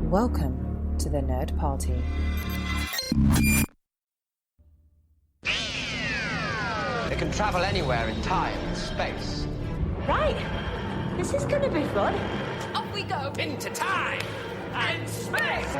Welcome to the Nerd Party. They can travel anywhere in time and space. Right. This is gonna be fun. Up we go into time and space!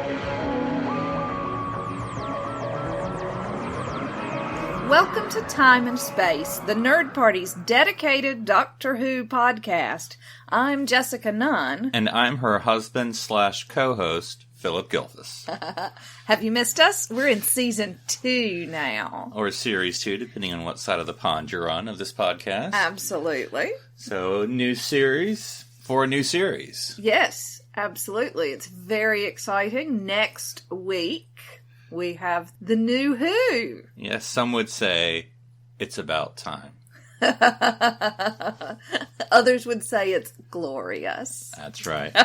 Welcome to Time and Space, the Nerd Party's dedicated Doctor Who podcast. I'm Jessica Nunn. And I'm her husband/co-host, Phillip Gilfus. Have you missed us? We're in Season 2 now. Or Series 2, depending on what side of the pond you're on of this podcast. Absolutely. So, new series for a new series. Yes, absolutely. It's very exciting. Next week, we have the new Who. Yes, some would say it's about time. Others would say it's glorious. That's right.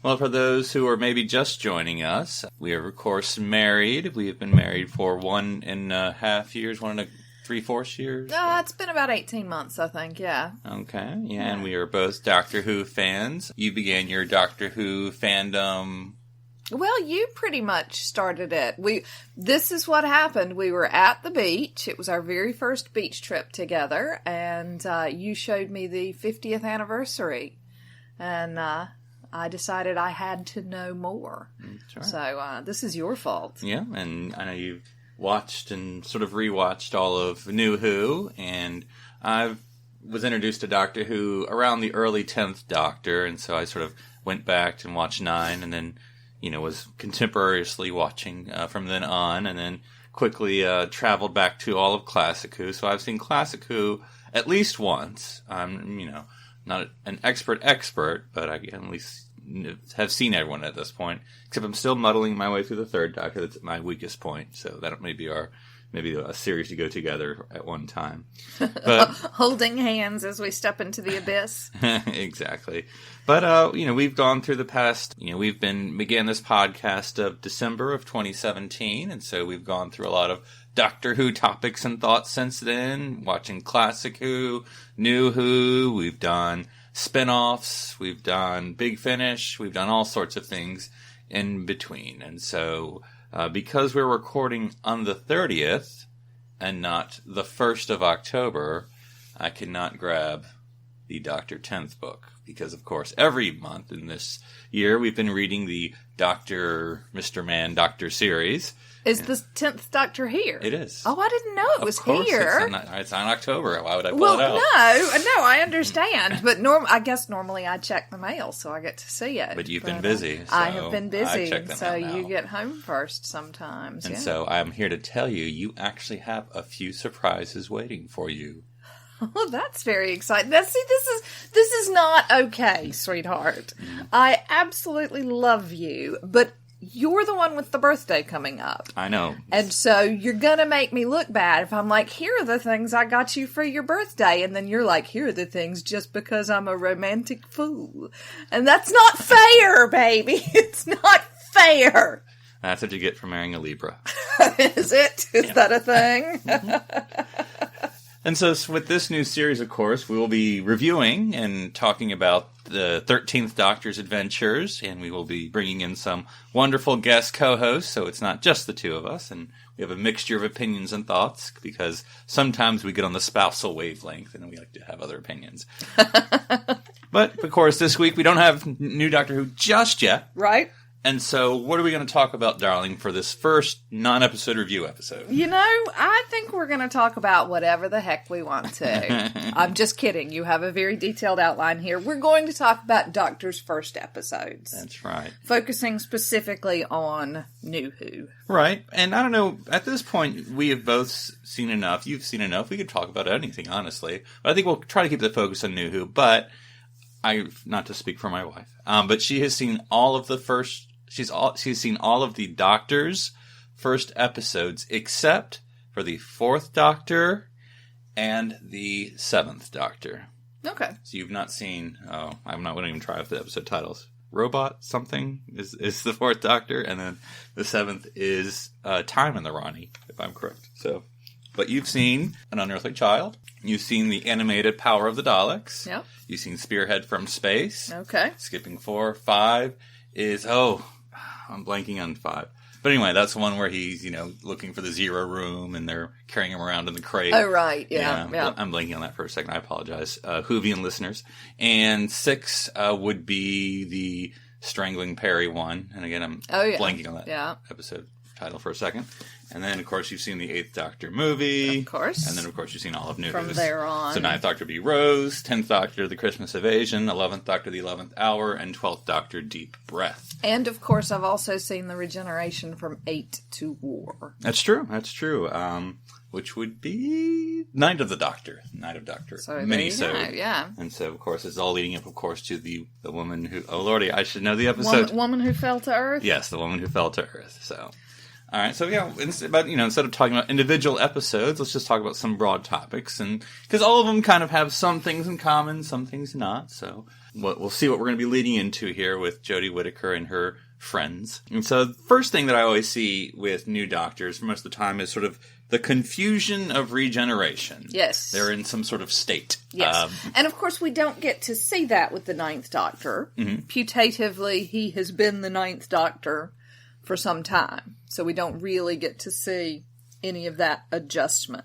Well, for those who are maybe just joining us, we are, of course, married. We have been married for 1.5 years, 1 3/4 years. It's been about 18 months, I think, yeah. Okay, yeah, and we are both Doctor Who fans. You began your Doctor Who fandom... Well, you pretty much started it. This is what happened. We were at the beach. It was our very first beach trip together, and you showed me the 50th anniversary, and I decided I had to know more. That's right. So this is your fault. Yeah, and I know you've watched and sort of rewatched all of New Who, and I was introduced to Doctor Who around the early 10th Doctor, and so I sort of went back and watched 9, and then was contemporaneously watching from then on, and then quickly traveled back to all of Classic Who. So I've seen Classic Who at least once. I'm, not an expert, but I can at least have seen everyone at this point. Except I'm still muddling my way through the Third Doctor. That's my weakest point. So that may be maybe a series to go together at one time. But holding hands as we step into the abyss. Exactly. But, we've gone through the past, we've began this podcast of December of 2017, and so we've gone through a lot of Doctor Who topics and thoughts since then, watching Classic Who, New Who, we've done spin-offs, we've done Big Finish, we've done all sorts of things in between, and so... because we're recording on the 30th and not the 1st of October, I cannot grab the Dr. 10th book. Because, of course, every month in this year, we've been reading the Mr. Man Doctor series. Is the 10th Doctor here? It is. Oh, I didn't know it was here. It's on October. Why would I pull it out? No, I understand. But I guess normally I check the mail, so I get to see it. But you've been busy. So I have been busy, so you get home first sometimes. And so I'm here to tell you actually have a few surprises waiting for you. Oh, that's very exciting. This is not okay, sweetheart. I absolutely love you, but you're the one with the birthday coming up. I know. And so you're going to make me look bad if I'm like, here are the things I got you for your birthday. And then you're like, here are the things just because I'm a romantic fool. And that's not fair, baby. It's not fair. That's what you get for marrying a Libra. Is it? Is that a thing? Mm-hmm. And so with this new series, of course, we will be reviewing and talking about the 13th Doctor's adventures, and we will be bringing in some wonderful guest co-hosts, so it's not just the two of us, and we have a mixture of opinions and thoughts, because sometimes we get on the spousal wavelength, and we like to have other opinions. But, of course, this week we don't have new Doctor Who just yet. Right. And so, what are we going to talk about, darling, for this first non-episode review episode? I think we're going to talk about whatever the heck we want to. I'm just kidding. You have a very detailed outline here. We're going to talk about Doctor's first episodes. That's right. Focusing specifically on New Who. Right. And I don't know, at this point, we have both seen enough. You've seen enough. We could talk about anything, honestly. But I think we'll try to keep the focus on New Who. But, not to speak for my wife, but she has seen all of the first... She's seen all of the Doctor's first episodes, except for the 4th Doctor and the 7th Doctor. Okay. So you've not seen... I'm not going to even try with the episode titles. Robot something is the 4th Doctor, and then the 7th is Time and the Ronnie, if I'm correct. So, but you've seen An Unearthly Child. You've seen the animated Power of the Daleks. Yep. You've seen Spearhead from Space. Okay. Skipping 4, 5 is, I'm blanking on 5. But anyway, that's the one where he's, looking for the zero room and they're carrying him around in the crate. Oh, right. Yeah. I'm blanking on that for a second. I apologize. Whovian listeners. And 6 would be the Strangling Perry one. And again, I'm blanking on that episode title for a second. And then, of course, you've seen the 8th Doctor movie. Of course. And then, of course, you've seen all of New From Who's. there on. So 9th Doctor be Rose, 10th Doctor, The Christmas Evasion, 11th Doctor, The 11th Hour, and 12th Doctor, Deep Breath. And, of course, I've also seen the regeneration from 8 to War. That's true. Which would be Night of the Doctor. So mini-sode. Yeah. And so, of course, it's all leading up, of course, to the woman who... Oh, Lordy, I should know the episode. Woman who fell to Earth? Yes, the woman who fell to Earth. So... All right, so instead of talking about individual episodes, let's just talk about some broad topics, and because all of them kind of have some things in common, some things not. So we'll see what we're going to be leading into here with Jodie Whittaker and her friends. And so the first thing that I always see with new doctors, most of the time, is sort of the confusion of regeneration. Yes, they're in some sort of state. Yes, and of course we don't get to see that with the 9th Doctor. Mm-hmm. Putatively, he has been the 9th Doctor for some time, so we don't really get to see any of that adjustment.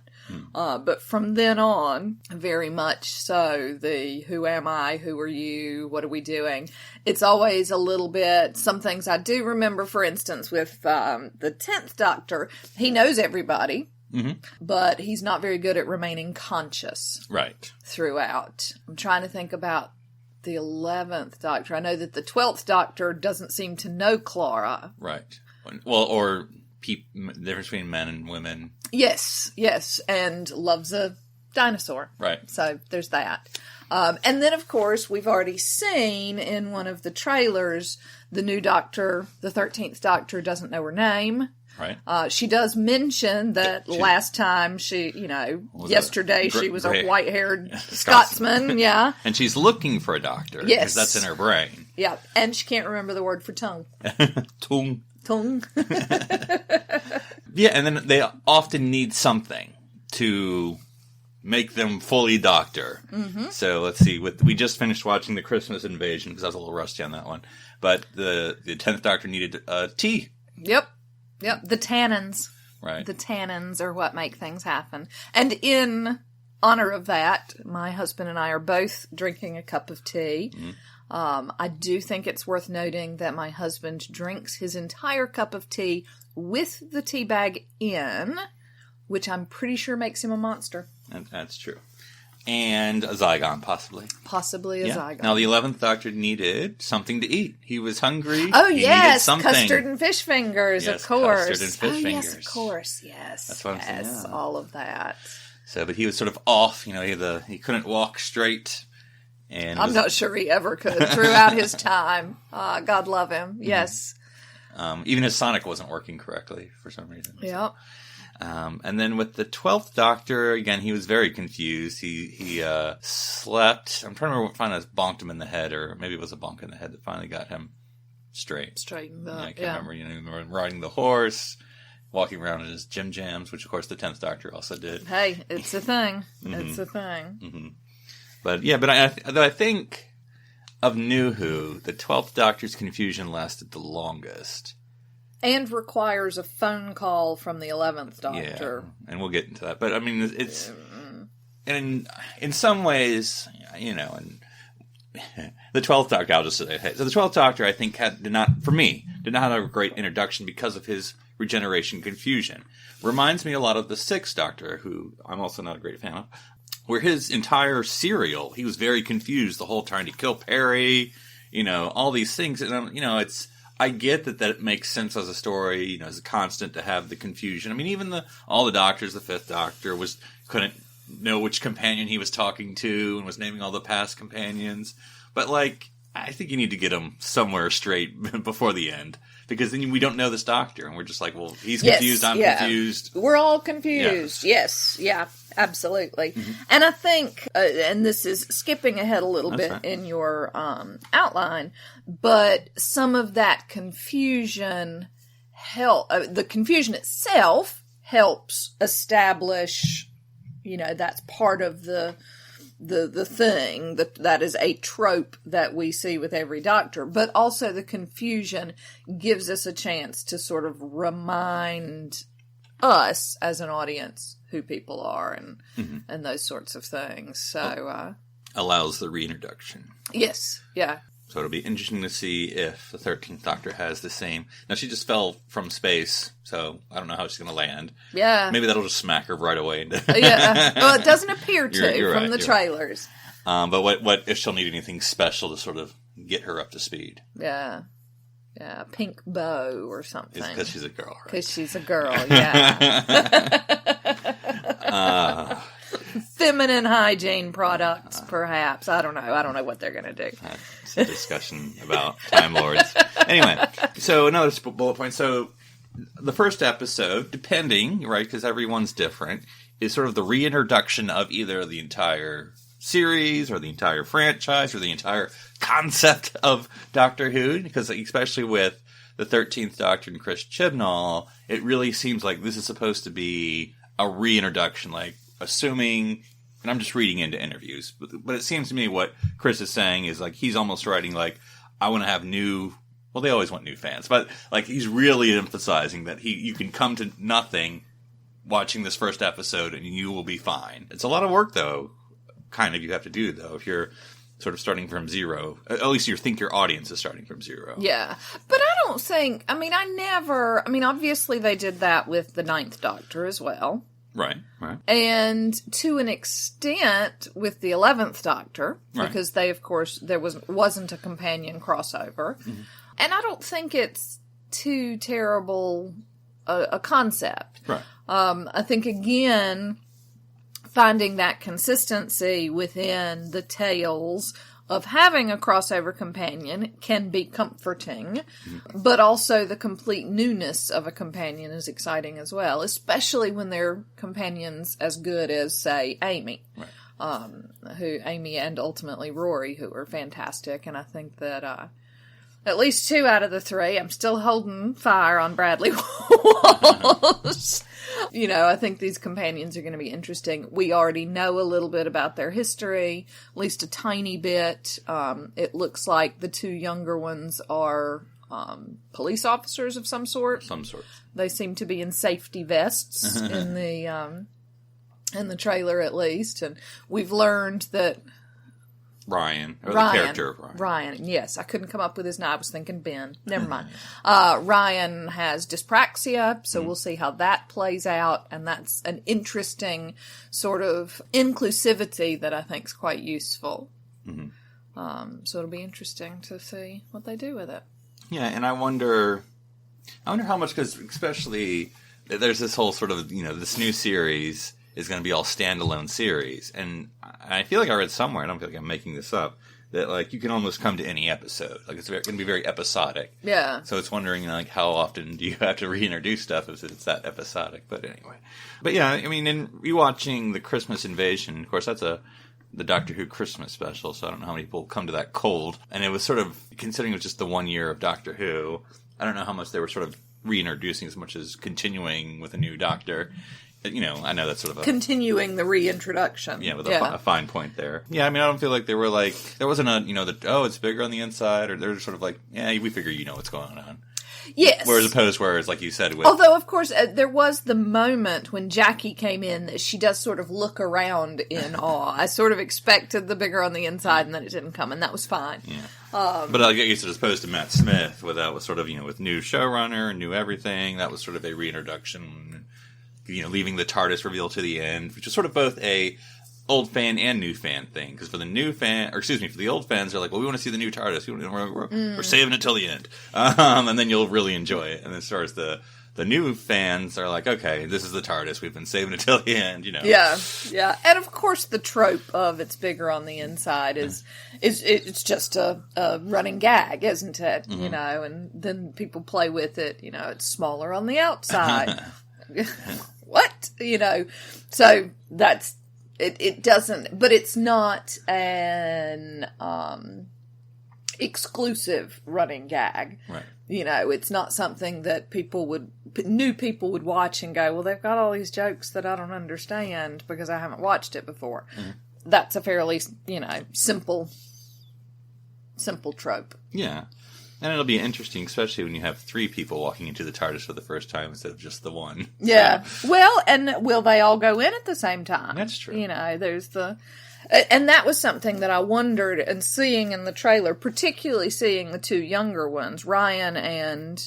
But from then on, very much so, the who am I, who are you, what are we doing? It's always a little bit, some things I do remember, for instance, with the 10th Doctor, he knows everybody, but he's not very good at remaining conscious throughout. I'm trying to think about the 11th Doctor. I know that the 12th Doctor doesn't seem to know Clara. Right. Well, or the difference between men and women. Yes, and loves a dinosaur. Right. So there's that. And then, of course, we've already seen in one of the trailers, the new Doctor, the 13th Doctor, doesn't know her name. Right. She does mention that last time she was a white-haired Scotsman. Yeah. And she's looking for a doctor. Yes. Because that's in her brain. Yeah. And she can't remember the word for tongue. Tongue. Yeah, and then they often need something to make them fully doctor. Mm-hmm. So let's see. We just finished watching The Christmas Invasion because I was a little rusty on that one. But the 10th Doctor needed tea. Yep. The tannins. Right. The tannins are what make things happen. And in honor of that, my husband and I are both drinking a cup of tea. Mm-hmm. I do think it's worth noting that my husband drinks his entire cup of tea with the tea bag in, which I'm pretty sure makes him a monster. That's true. And a Zygon, possibly. Possibly a Zygon. Now, the 11th Doctor needed something to eat. He was hungry. Oh, he yes. needed something. Custard and fish fingers, yes, of course. Custard and fish fingers. Yes, of course. Yes. That's what I'm saying. Yes, all of that. So, but he was sort of off. He couldn't walk straight. And I'm not sure he ever could throughout his time. God love him. Mm-hmm. Yes. Even his sonic wasn't working correctly for some reason. Yep. And then with the 12th Doctor, again, he was very confused. He slept. I'm trying to remember if I bonked him in the head, or maybe it was a bonk in the head that finally got him straightened up. I can't remember. Riding the horse, walking around in his gym jams, which of course the 10th Doctor also did. Hey, it's a thing. Mm-hmm. It's a thing. Mm-hmm. But yeah, I think of New Who, the 12th Doctor's confusion lasted the longest. And requires a phone call from the 11th Doctor. Yeah, and we'll get into that. But, I mean, it's... And in some ways, and the 12th Doctor, I'll just say, hey, so the 12th Doctor, I think, did not have a great introduction because of his regeneration confusion. Reminds me a lot of the 6th Doctor, who I'm also not a great fan of, where his entire serial, he was very confused the whole time to kill Perry, all these things. And, I get that makes sense as a story, as a constant to have the confusion. I mean, even all the doctors, the 5th Doctor couldn't know which companion he was talking to and was naming all the past companions. But, I think you need to get him somewhere straight before the end. Because then we don't know this doctor, and we're just like, well, he's confused, I'm confused. We're all confused. Yes, yeah, absolutely. Mm-hmm. And I think, and this is skipping ahead a little bit in your outline, but some of that confusion the confusion itself helps establish, that's part of the the thing that is a trope that we see with every Doctor, but also the confusion gives us a chance to sort of remind us as an audience who people are and those sorts of things. So allows the reintroduction. Yes, yeah. So it'll be interesting to see if the 13th Doctor has the same. Now, she just fell from space, so I don't know how she's going to land. Yeah. Maybe that'll just smack her right away. Yeah. Well, it doesn't appear to You're from right, the trailers. Right. But what if she'll need anything special to sort of get her up to speed? Yeah. Yeah, a pink bow or something. It's because she's a girl, right? Because she's a girl, yeah. Feminine hygiene products, perhaps. I don't know. I don't know what they're going to do. It's a discussion about Time Lords. Anyway, so another bullet point. So the first episode, depending, right, because everyone's different, is sort of the reintroduction of either the entire series or the entire franchise or the entire concept of Doctor Who, because especially with the 13th Doctor and Chris Chibnall, it really seems like this is supposed to be a reintroduction, like assuming, and I'm just reading into interviews, but it seems to me what Chris is saying is like he's almost writing like, I want to have new, well, they always want new fans, but like he's really emphasizing that you can come to nothing watching this first episode and you will be fine. It's a lot of work though, kind of you have to do though, if you're sort of starting from zero. At least you think your audience is starting from zero. Yeah. But I don't think, obviously they did that with the 9th Doctor as well. Right, right. And to an extent with the 11th Doctor, right. because they, of course, there wasn't a companion crossover. Mm-hmm. And I don't think it's too terrible a concept. Right. I think, again, finding that consistency within the tales of having a crossover companion can be comforting, but also the complete newness of a companion is exciting as well, especially when they're companions as good as, say, Amy. Right. Amy and ultimately Rory, who are fantastic, and I think that at least 2 out of the 3, I'm still holding fire on Bradley Walsh. I think these companions are going to be interesting. We already know a little bit about their history, at least a tiny bit. It looks like the 2 younger ones are police officers of some sort. They seem to be in safety vests in the trailer, at least. And we've learned that Ryan, the character of Ryan. Ryan, yes. I couldn't come up with his name. I was thinking Ben. Never mind. Ryan has dyspraxia, so we'll see how that plays out, and that's an interesting sort of inclusivity that I think is quite useful. Mm-hmm. So it'll be interesting to see what they do with it. Yeah, and I wonder how much, because especially there's this whole sort of, this new series is going to be all standalone series. And I feel like I read somewhere, I don't feel like I'm making this up, that like you can almost come to any episode. Like it's going to be very episodic. Yeah. So it's wondering like how often do you have to reintroduce stuff if it's that episodic. But anyway. But yeah, I mean, in rewatching the Christmas Invasion, of course that's the Doctor Who Christmas special, so I don't know how many people come to that cold. And it was sort of, considering it was just the 1 year of Doctor Who, I don't know how much they were sort of reintroducing as much as continuing with a new Doctor. I know that's sort of a... Continuing the reintroduction. Yeah, with a fine point there. Yeah, I mean, I don't feel like they were like... There wasn't a, it's bigger on the inside, or they're sort of like, yeah, we figure you know what's going on. Yes. Whereas opposed whereas, like you said... with Although, of course, there was the moment when Jackie came in that she does sort of look around in awe. I sort of expected the bigger on the inside, and then it didn't come, and that was fine. Yeah. But I guess as opposed to Matt Smith, where that was sort of, with new showrunner, new everything, that was sort of a reintroduction... leaving the TARDIS reveal to the end, which is sort of both a old fan and new fan thing. Because for the old fans, they're like, well, we want to see the new TARDIS. We're saving it till the end. And then you'll really enjoy it. And as far as the new fans are like, okay, this is the TARDIS. We've been saving it till the end, Yeah, yeah. And of course the trope of it's bigger on the inside is it's just a running gag, isn't it? Mm-hmm. And then people play with it, it's smaller on the outside. What? So that's it doesn't, but it's not an exclusive running gag. Right. It's not something that new people would watch and go, well, they've got all these jokes that I don't understand because I haven't watched it before. Mm-hmm. that's a fairly, simple trope. Yeah. And it'll be interesting, especially when you have 3 people walking into the TARDIS for the first time instead of just the one. Yeah. Well, and will they all go in at the same time? That's true. There's the... And that was something that I wondered, and seeing in the trailer, particularly seeing the 2 younger ones, Ryan and...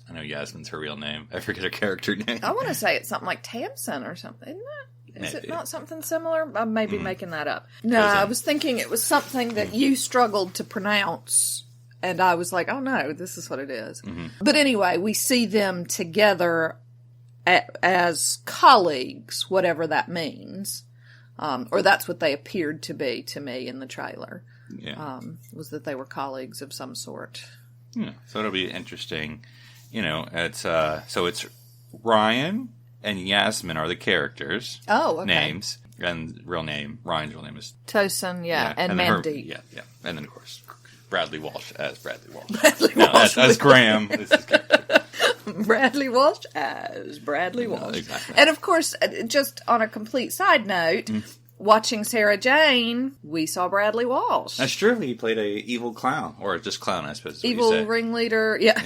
I know Yasmin's her real name. I forget her character name. I want to say it's something like Tamsin or something, isn't it? Is it not something similar? I may be making that up. No, I was thinking it was something that you struggled to pronounce... And I was like, oh no, this is what it is. Mm-hmm. But anyway, we see them together as colleagues, whatever that means. Or that's what they appeared to be to me in the trailer. Yeah. Was that they were colleagues of some sort. Yeah. So it'll be interesting. It's so it's Ryan and Yasmin are the characters. Oh, okay. Names. And Ryan's real name is... Tosin, and Mandy. Yeah. And then, of course... Bradley Walsh as Bradley Walsh. Bradley Walsh. As Graham. Bradley Walsh as Bradley Walsh. No, exactly. And of course, just on a complete side note, watching Sarah Jane, we saw Bradley Walsh. That's true. He played a evil clown. Or just clown, I suppose. Evil ringleader. Yeah.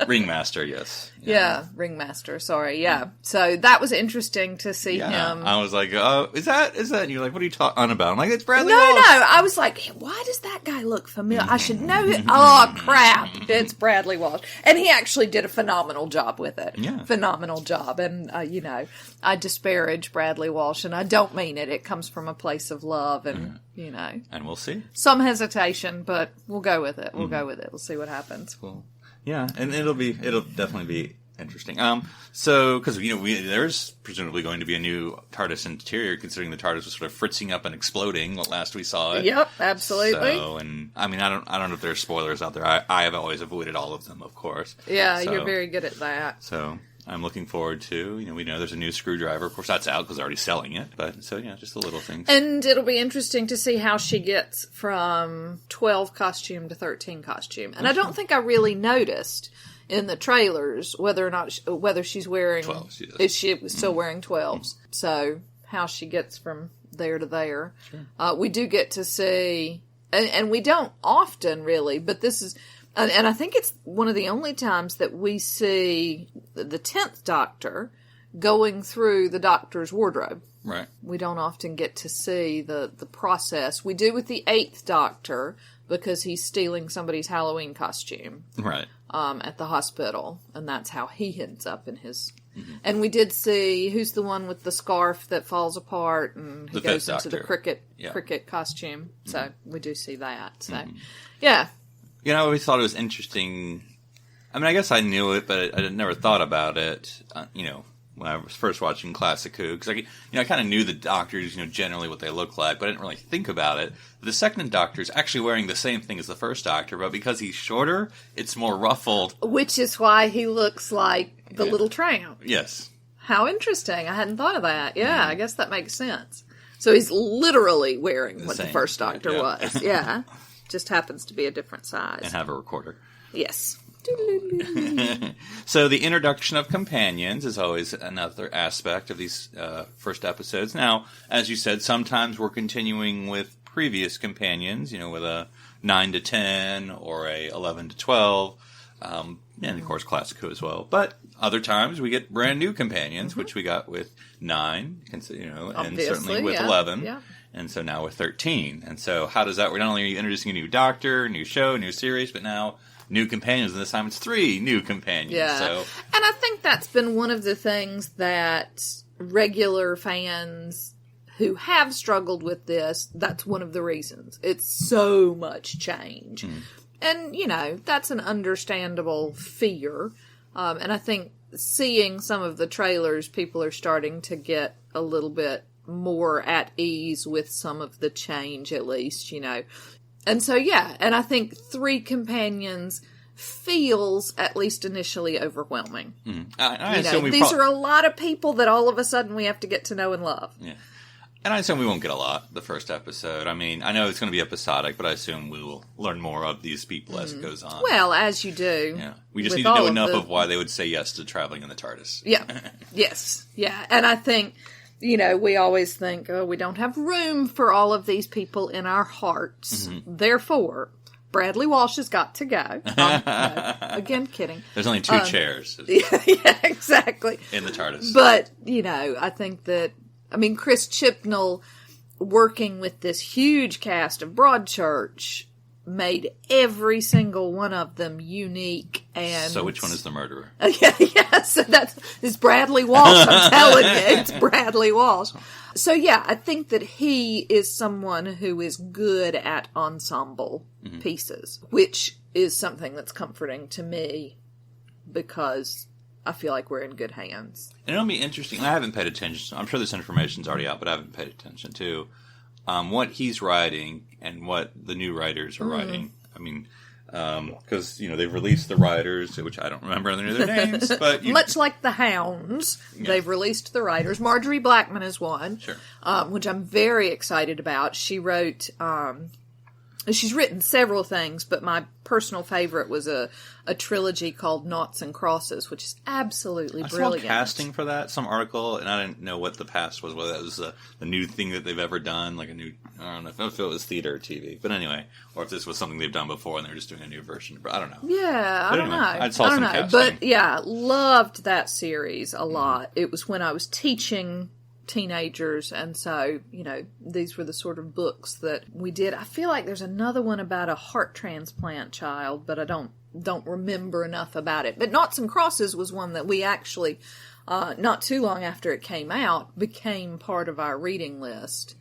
Ringmaster, yes. Yeah, ringmaster. Sorry, yeah. So that was interesting to see him. I was like, "Oh, is that?" And you're like, "What are you talking about?" I'm like, "It's Bradley No, Walsh." no. I was like, "Why does that guy look familiar? I should know it." Oh crap! It's Bradley Walsh, and he actually did a phenomenal job with it. Yeah, phenomenal job. And I disparage Bradley Walsh, and I don't mean it. It comes from a place of love, and and we'll see. Some hesitation, but we'll go with it. We'll go with it. We'll see what happens. Cool. Yeah, and it'll definitely be interesting. So because there's presumably going to be a new TARDIS interior, considering the TARDIS was sort of fritzing up and exploding last we saw it. Yep, absolutely. So, and I mean, I don't know if there's spoilers out there. I have always avoided all of them, of course. Yeah, you're very good at that. So I'm looking forward to, we know there's a new screwdriver. Of course, that's out because they're already selling it. But so yeah, just the little things. And it'll be interesting to see how she gets from 12 costume to 13 costume. And I don't think I really noticed in the trailers whether she's wearing 12. Is she still wearing 12s? So how she gets from there to there. Sure. We do get to see, and we don't often really, but this is. And I think it's one of the only times that we see the 10th Doctor going through the Doctor's wardrobe. Right. We don't often get to see the process. We do with the 8th Doctor because he's stealing somebody's Halloween costume. Right. At the hospital. And that's how he ends up in his... Mm-hmm. And we did see, who's the one with the scarf that falls apart and he goes into the cricket costume. So we do see that. So, yeah. I always thought it was interesting. I mean, I guess I knew it, but I never thought about it, when I was first watching Classic Who. Because, I kind of knew the Doctors, generally what they look like, but I didn't really think about it. The second Doctor is actually wearing the same thing as the first Doctor, but because he's shorter, it's more ruffled. Which is why he looks like the little tramp. Yes. How interesting. I hadn't thought of that. Yeah, I guess that makes sense. So he's literally wearing what the first Doctor was. Yeah. Just happens to be a different size. And have a recorder. Yes. So the introduction of companions is always another aspect of these first episodes. Now, as you said, sometimes we're continuing with previous companions, with a 9 to 10 or a 11 to 12, and of course Classic Who as well. But other times we get brand new companions, which we got with 9, and certainly with 11. Yeah. And so now with 13. And so how does that work? Not only are you introducing a new Doctor, new show, new series, but now new companions. And this time it's 3 new companions. Yeah. So. And I think that's been one of the things that regular fans who have struggled with this, that's one of the reasons. It's so much change. And, that's an understandable fear. And I think seeing some of the trailers, people are starting to get a little bit more at ease with some of the change, at least, And so, and I think 3 companions feels, at least initially, overwhelming. I assume these are a lot of people that all of a sudden we have to get to know and love. Yeah. And I assume we won't get a lot the first episode. I mean, I know it's going to be episodic, but I assume we will learn more of these people as it goes on. Well, as you do. Yeah. We just need to know enough of why they would say yes to traveling in the TARDIS. Yeah. Yes. Yeah. And I think... we always think, oh, we don't have room for all of these people in our hearts. Mm-hmm. Therefore, Bradley Walsh has got to go. No, again, kidding. There's only 2 chairs. Yeah, exactly. In the TARDIS. But, I think that, Chris Chibnall, working with this huge cast of Broadchurch, made every single one of them unique. And so which one is the murderer? Yeah, so it's Bradley Walsh, I'm telling you. It's Bradley Walsh. So yeah, I think that he is someone who is good at ensemble pieces, which is something that's comforting to me because I feel like we're in good hands. And it'll be interesting. I haven't paid attention. I'm sure this information's already out, but I haven't paid attention to what he's writing and what the new writers are writing. Because, they've released the writers, which I don't remember any of their names. But much like the Hounds, they've released the writers. Marjorie Blackman is one, sure. Which I'm very excited about. She wrote... she's written several things, but my personal favorite was a trilogy called Noughts and Crosses, which is absolutely brilliant. I saw casting for that, some article, and I didn't know what the past was, whether that was the new thing that they've ever done, like a new, I don't know if it was theater or TV, but anyway, or if this was something they've done before and they're just doing a new version, but I don't know. Yeah, I don't know. I saw some casting. But yeah, loved that series a lot. It was when I was teaching teenagers, and so these were the sort of books that we did. I feel like there's another one about a heart transplant child, but I don't remember enough about it. But Noughts and Crosses was one that we actually not too long after it came out became part of our reading list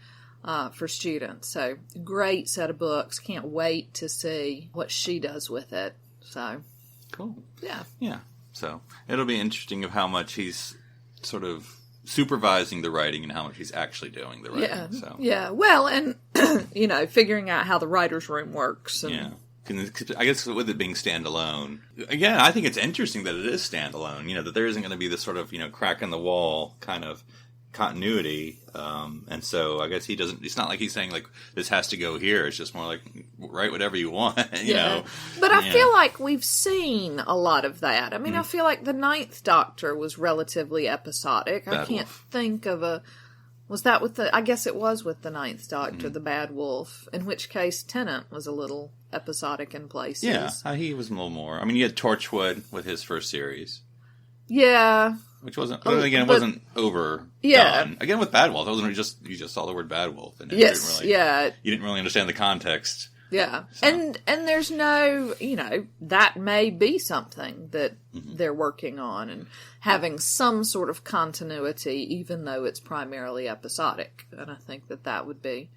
for students. So great set of books. Can't wait to see what she does with it. So cool. Yeah. So it'll be interesting of how much he's sort of supervising the writing and how much he's actually doing the writing. Yeah. Well, and figuring out how the writer's room works. And... Yeah. I guess with it being standalone, again, I think it's interesting that it is standalone. That there isn't going to be this sort of crack in the wall kind of continuity. And so I guess he doesn't. It's not like he's saying like this has to go here. It's just more like write whatever you want. You know. But I feel like we've seen a lot of that. I feel like the Ninth Doctor was relatively episodic. I can't think of a. Was that with the... I guess it was with the Ninth Doctor, the Bad Wolf, in which case Tennant was a little episodic in places. Yeah, he was a little more... you had Torchwood with his first series. Yeah. Which wasn't... it wasn't overdone. Yeah. Again, with Bad Wolf, it wasn't just... You just saw the word Bad Wolf. And yes, you didn't really understand the context. Yeah. So. And there's no... that may be something that they're working on, and having some sort of continuity, even though it's primarily episodic. And I think that would be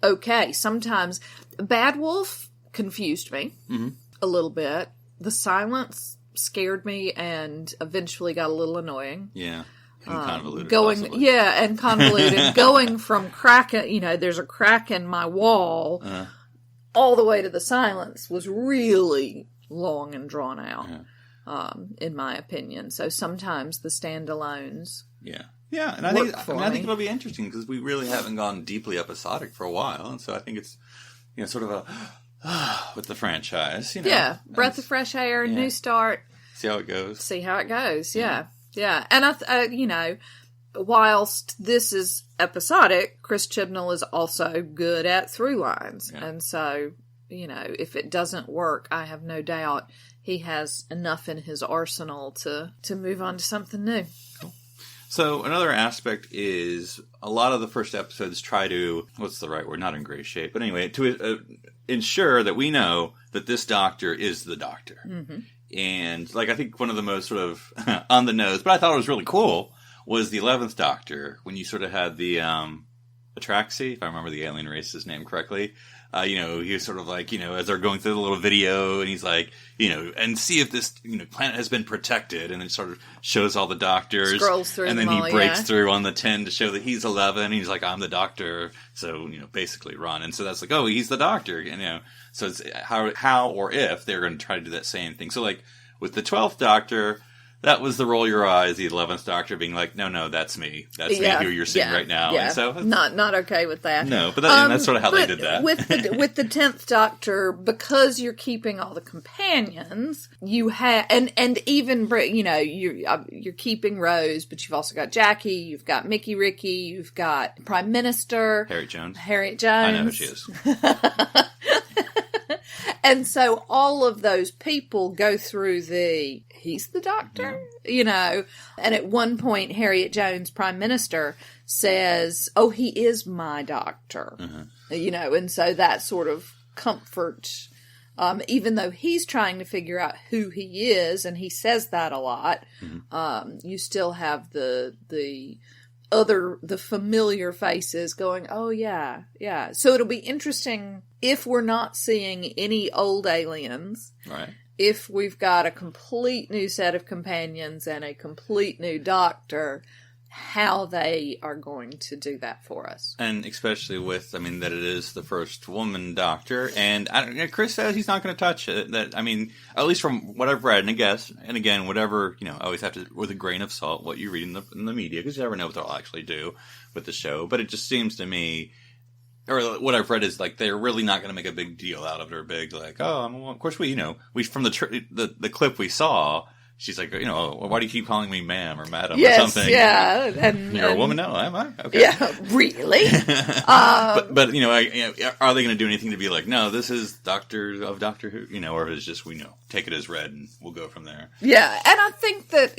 okay. Sometimes Bad Wolf confused me a little bit. The silence scared me and eventually got a little annoying. Yeah. And convoluted. And convoluted. Going from crack, there's a crack in my wall all the way to the silence was really long and drawn out. Yeah. In my opinion. So sometimes the standalones. Yeah. Yeah. And I think it'll be interesting because we really haven't gone deeply episodic for a while. And so I think it's, sort of a, with the franchise, Yeah. Breath of fresh air, new start. See how it goes. Yeah. Yeah. And whilst this is episodic, Chris Chibnall is also good at through lines. Yeah. And so, if it doesn't work, I have no doubt he has enough in his arsenal to move on to something new. Cool. So another aspect is a lot of the first episodes try to, what's the right word? Not ingratiate, but anyway, to ensure that we know that this doctor is the doctor. Mm-hmm. And I think one of the most sort of on the nose, but I thought it was really cool, was the 11th Doctor, when you sort of had the Atraxi, if I remember the alien race's name correctly. He was sort of as they're going through the little video, and he's like, and see if this, planet has been protected, and it sort of shows all the doctors. Scrolls through and then he breaks through on the 10 to show that he's 11, and he's like, I'm the doctor, so, basically run. And so that's like, oh, he's the doctor, So it's how or if they're going to try to do that same thing. So, with the 12th Doctor, that was the roll your eyes, the 11th Doctor being like, no, that's me. That's me who you're seeing right now. Yeah. And so, not okay with that. No, but that's sort of how they did that. with the 10th Doctor, because you're keeping all the companions, you have, and even, you're keeping Rose, but you've also got Jackie, you've got Mickey Ricky, you've got Prime Minister. Harriet Jones. I know who she is. And so all of those people go through he's the Doctor, and at one point Harriet Jones, Prime Minister, says, oh, he is my doctor, and so that sort of comfort, even though he's trying to figure out who he is, and he says that a lot, you still have the familiar faces going, oh yeah. So it'll be interesting if we're not seeing any old aliens. Right. If we've got a complete new set of companions and a complete new Doctor, how they are going to do that for us. And especially with, that it is the first woman Doctor, and Chris says he's not going to touch it. At least from what I've read, and again, whatever, I always have to, with a grain of salt, what you read in the media, because you never know what they'll actually do with the show. But it just seems to me, or what I've read is, they're really not going to make a big deal out of it, or big, of course we from the clip we saw, she's like, why do you keep calling me ma'am or madam or something? Yeah. And, you're a woman now, am I? Okay. Yeah, really? But are they going to do anything to be like, no, this is Doctor Who, or is just, take it as read and we'll go from there? Yeah, and I think that,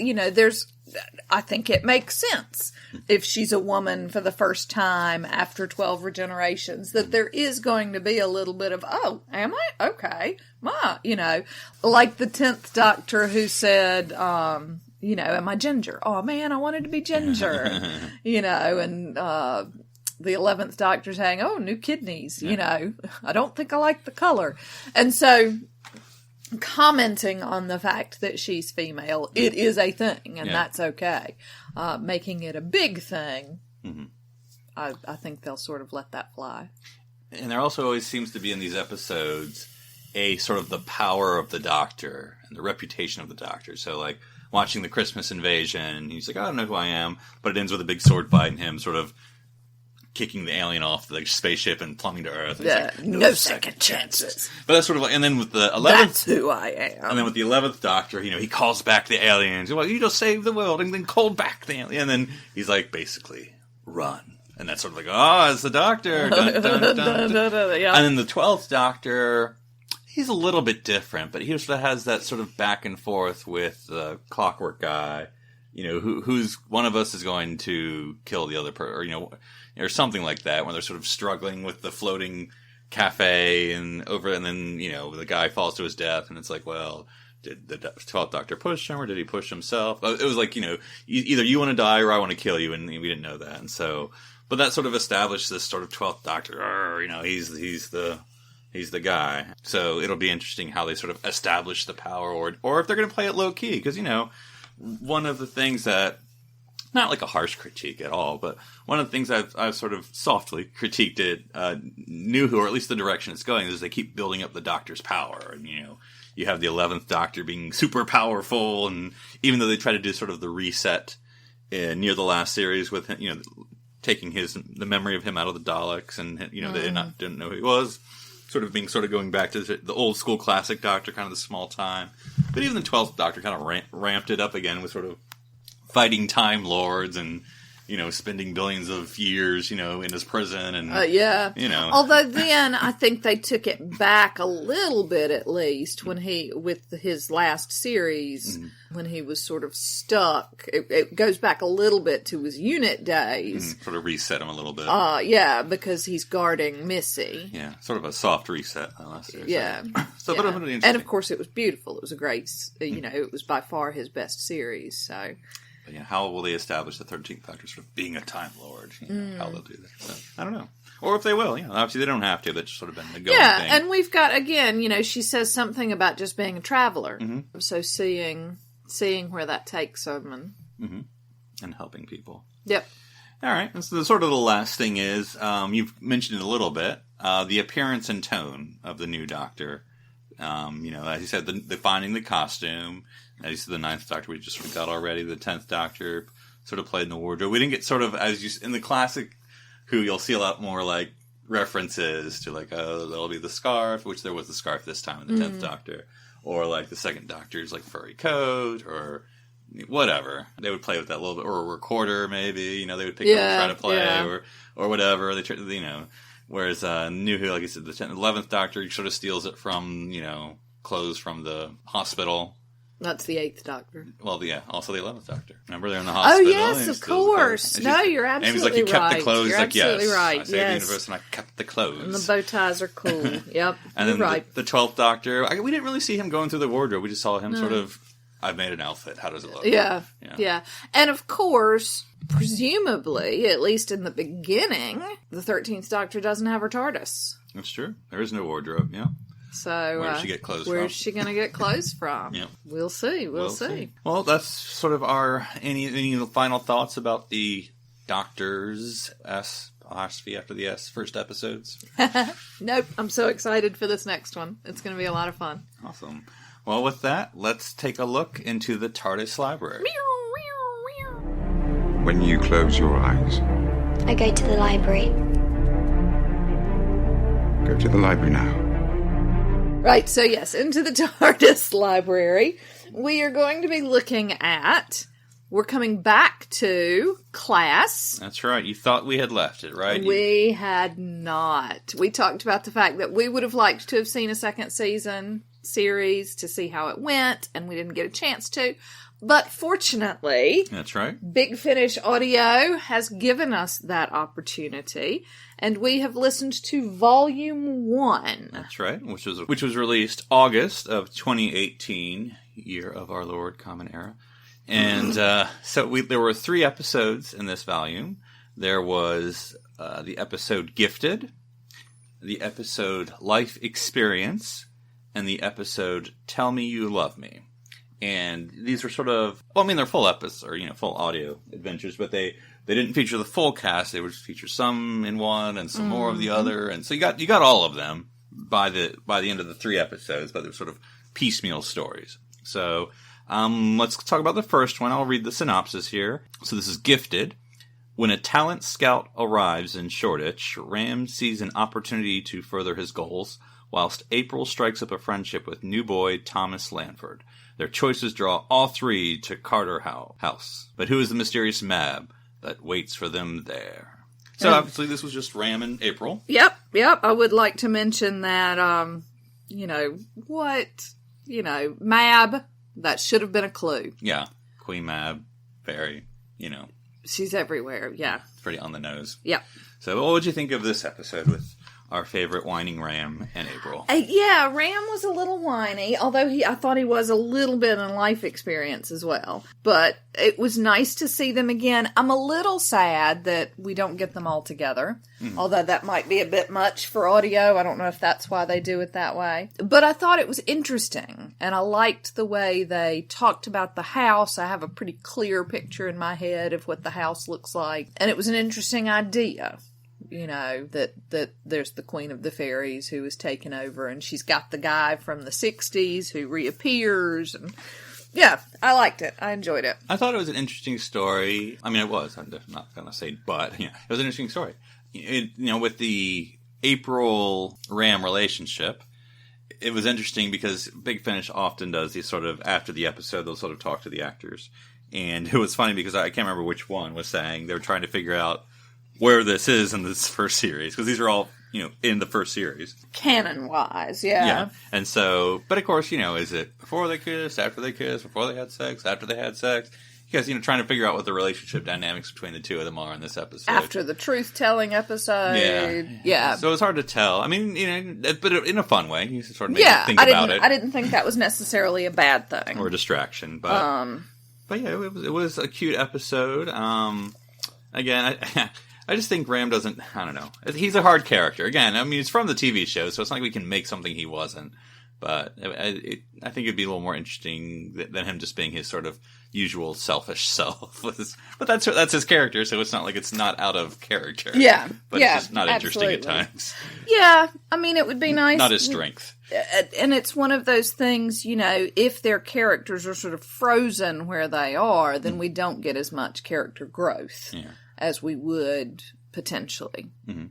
I think it makes sense if she's a woman for the first time after 12 regenerations, that there is going to be a little bit of, oh, am I? Okay. Like the 10th Doctor who said, am I ginger? Oh man, I wanted to be ginger, and, the 11th Doctor saying, oh, new kidneys, I don't think I like the color. And so, commenting on the fact that she's female, it is a thing, and that's okay. Making it a big thing, I think they'll sort of let that fly. And there also always seems to be in these episodes a sort of the power of the Doctor and the reputation of the Doctor. So, watching the Christmas Invasion, he's like, I don't know who I am, but it ends with a big sword fight and him sort of kicking the alien off the spaceship and plummeting to Earth. No second chances. But that's sort of and then with the 11th... That's who I am. And then with the 11th Doctor, he calls back the aliens. Well, you just saved the world and then called back the alien. And then he's like, basically, run. And that's sort of it's the Doctor. Dun, dun, dun, dun. Yeah. And then the 12th Doctor, he's a little bit different, but he sort of has that sort of back and forth with the Clockwork guy, who's one of us is going to kill the other person, or something like that, when they're sort of struggling with the floating cafe and then, the guy falls to his death and it's like, well, did the 12th Doctor push him or did he push himself? It was like, either you want to die or I want to kill you, and we didn't know that. And so, but that sort of established this sort of 12th Doctor, he's the guy. So it'll be interesting how they sort of establish the power, or if they're going to play it low key, because, one of the things that, not like a harsh critique at all, but one of the things I've sort of softly critiqued it, New Who, or at least the direction it's going, is they keep building up the Doctor's power. And, you have the 11th Doctor being super powerful, and even though they try to do sort of the reset near the last series with him, taking the memory of him out of the Daleks, and, they didn't know who he was, sort of going back to the old school classic Doctor, kind of the small time. But even the 12th Doctor kind of ramped it up again with sort of fighting Time Lords and, spending billions of years, in his prison and, Although then I think they took it back a little bit, at least, when with his last series, when he was sort of stuck. It goes back a little bit to his unit days. Sort of reset him a little bit. Because he's guarding Missy. Yeah, sort of a soft reset last year. Yeah. So, yeah. But and of course it was beautiful. It was a great, it was by far his best series, so... But how will they establish the 13th Doctor sort of being a Time Lord? How they'll do that. So, I don't know. Or if they will. Obviously they don't have to. That's just sort of been the going thing. And we've got, again, she says something about just being a traveler. So seeing where that takes them. And helping people. Yep. All right. And so the sort of the last thing is, you've mentioned it a little bit, the appearance and tone of the new Doctor. As you said, the finding the costume, As you said, the Ninth Doctor we just got already. The 10th Doctor sort of played in the wardrobe. We didn't get sort of, as you in the classic Who, you'll see a lot more like references to like, oh, that'll be the scarf, which there was the scarf this time in the 10th Doctor. Or like the Second Doctor's like furry coat or whatever. They would play with that a little bit. Or a recorder maybe, they would pick up and try to play or whatever. They try, whereas New Who, like I said, the 11th Doctor sort of steals it from, clothes from the hospital. That's the 8th Doctor. Well, yeah, also the 11th Doctor. Remember, they're in the hospital. Oh, yes, of course. No, you're absolutely right. And he's like, you kept the clothes. You're like, absolutely yes, right. I saved the universe and I kept the clothes. And the bow ties are cool. Yep, and then right. the 12th Doctor, we didn't really see him going through the wardrobe. We just saw him sort of, I've made an outfit. How does it look? Yeah. And of course, presumably, at least in the beginning, the 13th Doctor doesn't have her TARDIS. That's true. There is no wardrobe, yeah. So where does she get clothes from? Where's she going to get clothes from? Yeah. We'll see. We'll see. Well, that's sort of our any final thoughts about the Doctor's apostrophe after the S first episodes? Nope. I'm so excited for this next one. It's going to be a lot of fun. Awesome. Well, with that, let's take a look into the TARDIS library. When you close your eyes, I go to the library. go to the library now. Right, so yes, into the TARDIS library. We are going to be looking at, we're coming back to class. That's right. You thought we had left it, right? We had not. We talked about the fact that we would have liked to have seen a second season series to see how it went, and we didn't get a chance to. But fortunately, that's right. Big Finish Audio has given us that opportunity, and we have listened to Volume 1. That's right, which was released August of 2018, year of our Lord Common Era. And there were 3 episodes in this volume. There was the episode Gifted, the episode Life Experience, and the episode Tell Me You Love Me. And these were sort of, they're full episodes, or, full audio adventures, but they didn't feature the full cast. They would feature some in one and some more of the other. And so you got all of them by the end of the 3 episodes, but they're sort of piecemeal stories. So, let's talk about the first one. I'll read the synopsis here. So this is Gifted. When a talent scout arrives in Shoreditch, Ram sees an opportunity to further his goals, whilst April strikes up a friendship with new boy Thomas Lanford. Their choices draw all 3 to Carter House. But who is the mysterious Mab that waits for them there? So obviously this was just Ram and April. Yep. I would like to mention that, Mab, that should have been a clue. Yeah. Queen Mab, very, She's everywhere, yeah. It's pretty on the nose. Yep. So what would you think of this episode with our favorite whining Ram and April? Ram was a little whiny, although I thought he was a little bit in Life Experience as well. But it was nice to see them again. I'm a little sad that we don't get them all together, although that might be a bit much for audio. I don't know if that's why they do it that way. But I thought it was interesting, and I liked the way they talked about the house. I have a pretty clear picture in my head of what the house looks like, and it was an interesting idea. That there's the Queen of the Fairies who is taken over, and she's got the guy from the 60s who reappears. And yeah, I liked it. I enjoyed it. I thought it was an interesting story. I mean, it was. I'm not going to say but. It was an interesting story. With the April-Ram relationship, it was interesting because Big Finish often does these sort of, after the episode, they'll sort of talk to the actors. And it was funny because I can't remember which one was saying they were trying to figure out where this is in this first series, because these are all, in the first series. Canon-wise, yeah. Yeah. And so, but of course, is it before they kissed, after they kissed, before they had sex, after they had sex? Because, trying to figure out what the relationship dynamics between the 2 of them are in this episode. After the truth-telling episode. Yeah. So it's hard to tell. I mean, but in a fun way. You sort of make you think about it. I didn't think that was necessarily a bad thing. Or a distraction. But yeah, it was a cute episode. Again, I just think Ram doesn't, I don't know. He's a hard character. Again, I mean, it's from the TV show, so it's not like we can make something he wasn't. But I think it'd be a little more interesting than him just being his sort of usual selfish self. But that's his character, so it's not like it's not out of character. Yeah. But it's just not interesting at times. Yeah. I mean, it would be nice. Not his strength. And it's one of those things, you know, if their characters are sort of frozen where they are, then we don't get as much character growth as we would potentially.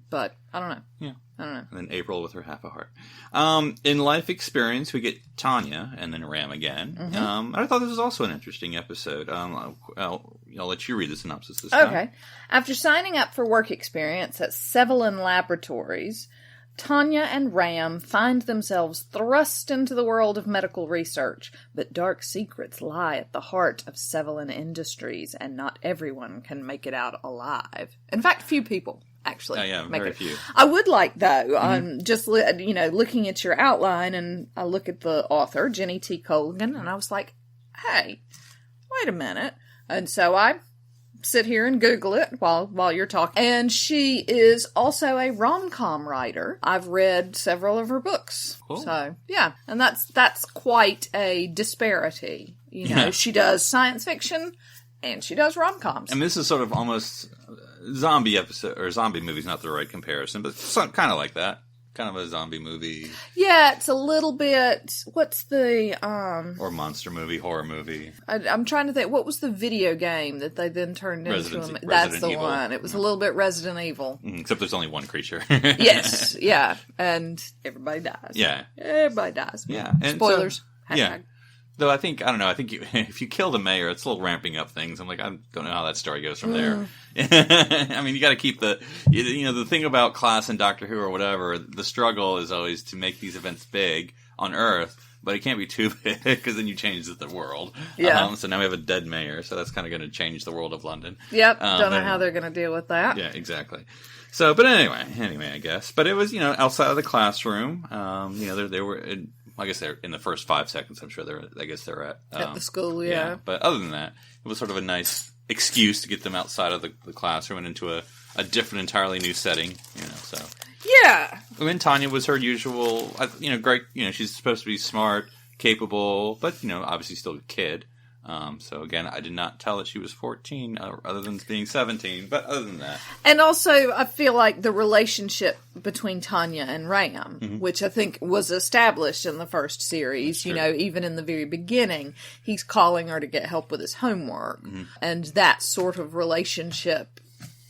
But I don't know. Yeah. I don't know. And then April with her half a heart. In Life Experience, we get Tanya and then Ram again. I thought this was also an interesting episode. I'll let you read the synopsis this time. Okay. After signing up for work experience at Sevelin Laboratories, Tanya and Ram find themselves thrust into the world of medical research, but dark secrets lie at the heart of Sevelin Industries, and not everyone can make it out alive. In fact, few people actually make very it. few. I would like, though, just looking at your outline, and I look at the author, Jenny T. Colgan, and I was like, hey, wait a minute. And so I sit here and Google it while you're talking. And she is also a rom-com writer. I've read several of her books. Cool. So, yeah. And that's quite a disparity. You know, she does science fiction and she does rom-coms. And this is sort of almost zombie episode, or zombie movie's not the right comparison, but kind of like that. Kind of a zombie movie. Yeah, it's a little bit, what's the, or monster movie, horror movie. I'm trying to think, what was the video game that they then turned into? That's the Evil. one. It was a little bit Resident Evil. Except there's only one creature. Yes, yeah. And everybody dies. Yeah. Everybody dies. Yeah. And spoilers. So, yeah. Though I think if you kill the mayor, it's a little ramping up things. I'm like, I don't know how that story goes from there. I mean, you got to keep the thing about class and Doctor Who or whatever, the struggle is always to make these events big on Earth, but it can't be too big because then you change the world. Yeah. So now we have a dead mayor, so that's kind of going to change the world of London. Yep. Don't know how they're going to deal with that. Yeah, exactly. So, but anyway, I guess. But it was, outside of the classroom. They were. I guess they're in the first 5 seconds. I'm sure they're at the school. Yeah. But other than that, it was sort of a nice excuse to get them outside of the classroom and into a different, entirely new setting. So yeah. I mean, Tanya was her usual, great. She's supposed to be smart, capable, but obviously still a kid. So again, I did not tell that she was 14, other than being 17, but other than that. And also, I feel like the relationship between Tanya and Ram, which I think was established in the first series, even in the very beginning, he's calling her to get help with his homework. And that sort of relationship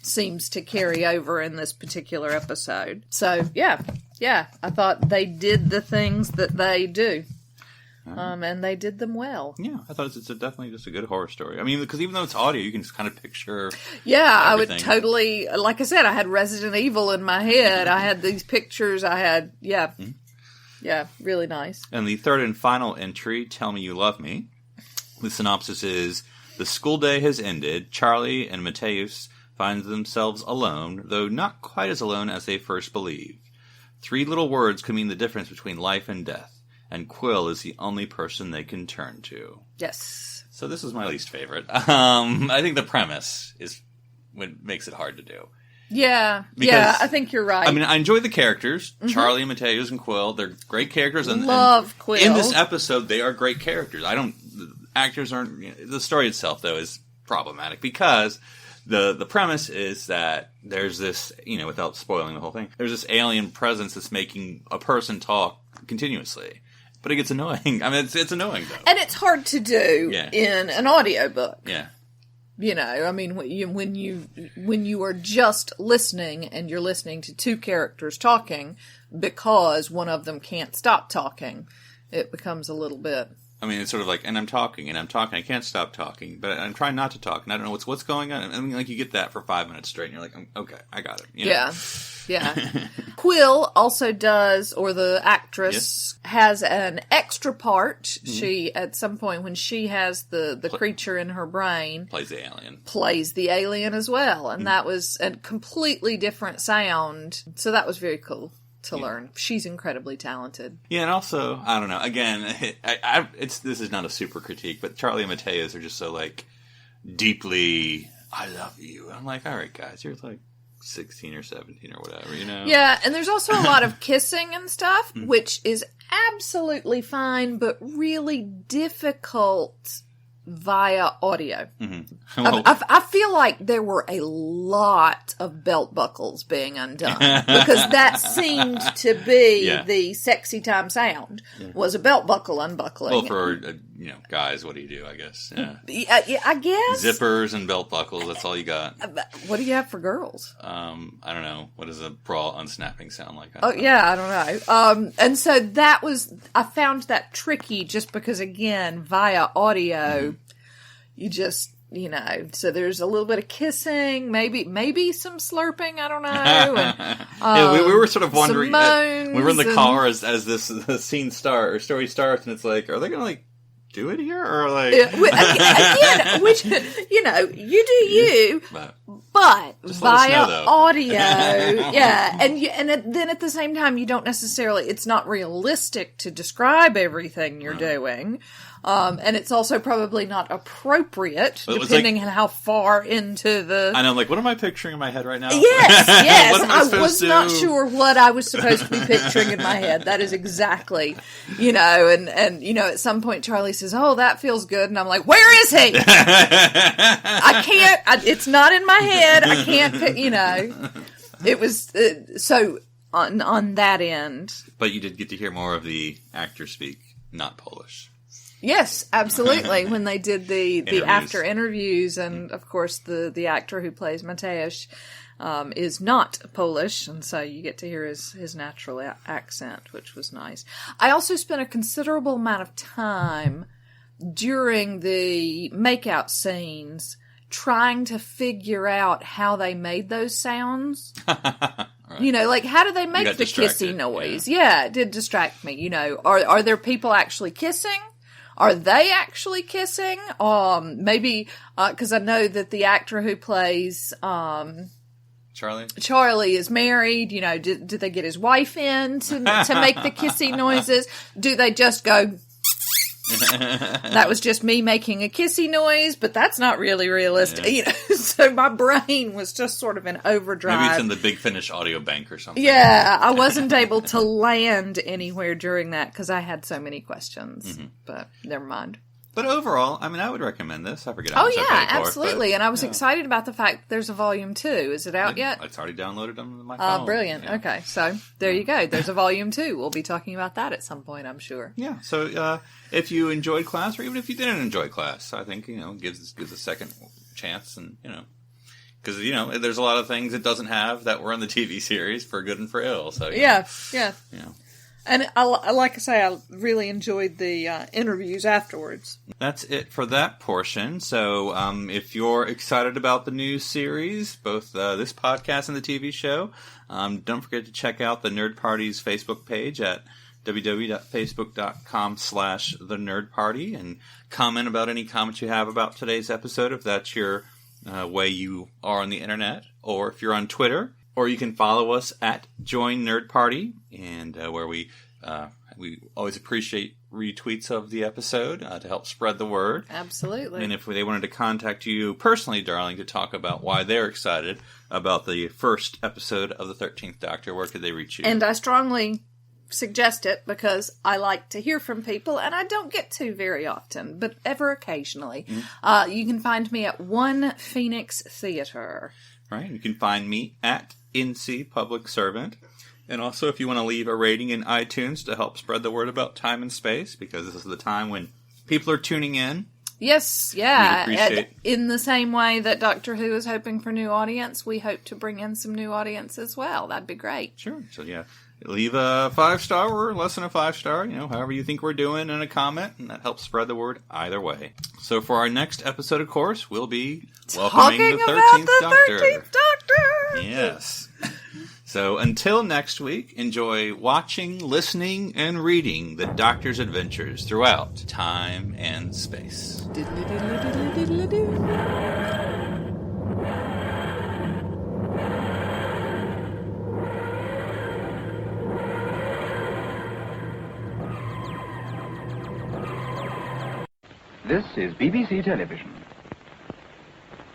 seems to carry over in this particular episode. So, yeah, I thought they did the things that they do. And they did them well. Yeah, I thought it's definitely just a good horror story. I mean, because even though it's audio, you can just kind of picture. Yeah, everything. I would totally. Like I said, I had Resident Evil in my head. I had these pictures. I had, yeah, really nice. And the third and final entry, "Tell Me You Love Me." The synopsis is: the school day has ended. Charlie and Mateus find themselves alone, though not quite as alone as they first believed. 3 little words can mean the difference between life and death. And Quill is the only person they can turn to. Yes. So this is my least favorite. I think the premise is what makes it hard to do. Yeah. Because, I think you're right. I mean, I enjoy the characters. Charlie, Mateus, and Quill. They're great characters. Love Quill. In this episode, they are great characters. The actors aren't... the story itself, though, is problematic because... The premise is that there's this, without spoiling the whole thing, there's this alien presence that's making a person talk continuously. But it gets annoying. I mean, it's annoying, though. And it's hard to do in an audiobook. Yeah. I mean, when you are just listening and you're listening to 2 characters talking because one of them can't stop talking, it becomes a little bit... I mean, it's sort of like, and I'm talking, I can't stop talking, but I'm trying not to talk, and I don't know what's going on. I mean, like, you get that for 5 minutes straight, and you're like, okay, I got it. Yeah. Quill also does, or the actress, has an extra part. She, at some point, when she has the creature in her brain... Plays the alien as well, and that was a completely different sound, so that was very cool. To learn. She's incredibly talented. Yeah, and also, I don't know, again, this is not a super critique, but Charlie and Mateus are just so, deeply, I love you. I'm like, all right, guys, you're 16 or 17 or whatever, Yeah, and there's also a lot of kissing and stuff, which is absolutely fine, but really difficult via audio. Mm-hmm. Well, I feel like there were a lot of belt buckles being undone because that seemed to be the sexy time sound was a belt buckle unbuckling. well, for guys, what do you do? I guess. Yeah. I guess Zippers and belt buckles. That's all you got. What do you have for girls? I don't know. What does a bra unsnapping sound like? I don't know. And so I found that tricky just because, again, via audio, you just, so there's a little bit of kissing, maybe some slurping, I don't know. And, we were sort of wondering. We were in the and- car as the scene story starts, and it's like, are they going to like do it here or like? Again, which you do you, but Just let us via know, though. audio, and then at the same time, you don't necessarily. It's not realistic to describe everything you're doing. And it's also probably not appropriate, Well, it was depending on how far into the... I know, like, what am I picturing in my head right now? Yes. What am I I supposed was to not do? sure what I was supposed to be picturing in my head. That is exactly, and at some point Charlie says, "Oh, that feels good," and I'm like, "Where is he? I can't. It's not in my head. I can't. It was so on that end." But you did get to hear more of the actor speak, not Polish. Yes, absolutely. When they did the Interviews. after interviews, and of course the actor who plays Mateusz is not Polish, and so you get to hear his natural accent, which was nice. I also spent a considerable amount of time during the makeout scenes trying to figure out how they made those sounds. Right. Like how do they make got the distracted, kissy noise? Yeah, it did distract me. Are there people actually kissing? Are they actually kissing? Maybe because I know that the actor who plays Charlie is married. Did they get his wife in to make the kissy noises? Do they just go? That was just me making a kissy noise, but that's not really realistic. Yeah. So my brain was just sort of in overdrive. Maybe it's in the Big Finish audio bank or something. Yeah, I wasn't able to land anywhere during that because I had so many questions. But never mind. But overall, I mean, I would recommend this. I forget Oh how much I yeah, paid for it, absolutely. but, And I was excited about the fact that there's a volume 2. Is it out yet? It's already downloaded on my phone. Brilliant. Yeah. Okay, so there you go. There's a volume 2. We'll be talking about that at some point, I'm sure. Yeah. So if you enjoyed class, or even if you didn't enjoy class, I think gives a second chance, and because there's a lot of things it doesn't have that were in the TV series for good and for ill. So Yeah. And like I say, I really enjoyed the interviews afterwards. That's it for that portion. So if you're excited about the new series, both this podcast and the TV show, don't forget to check out the Nerd Party's Facebook page at www.facebook.com/thenerdparty and comment about any comments you have about today's episode if that's your way you are on the internet, or if you're on Twitter. Or you can follow us at Join Nerd Party, and where we always appreciate retweets of the episode to help spread the word. Absolutely. And if they wanted to contact you personally, darling, to talk about why they're excited about the first episode of the 13th Doctor, where could they reach you? And I strongly suggest it because I like to hear from people, and I don't get to very often, but ever occasionally. You can find me at One Phoenix Theater. Right. You can find me at NC Public Servant. And also, if you want to leave a rating in iTunes to help spread the word about time and space, because this is the time when people are tuning in. Yes, yeah. We'd appreciate- In the same way that Doctor Who is hoping for new audience, we hope to bring in some new audience as well. That'd be great. Sure. So, yeah. Leave a 5-star or less than a 5-star, however you think we're doing in a comment, and that helps spread the word either way. So for our next episode, of course, we'll be welcoming Talking the about 13th the Doctor. 13th Doctor! Yes. So until next week, enjoy watching, listening, and reading the Doctor's adventures throughout time and space. This is BBC Television.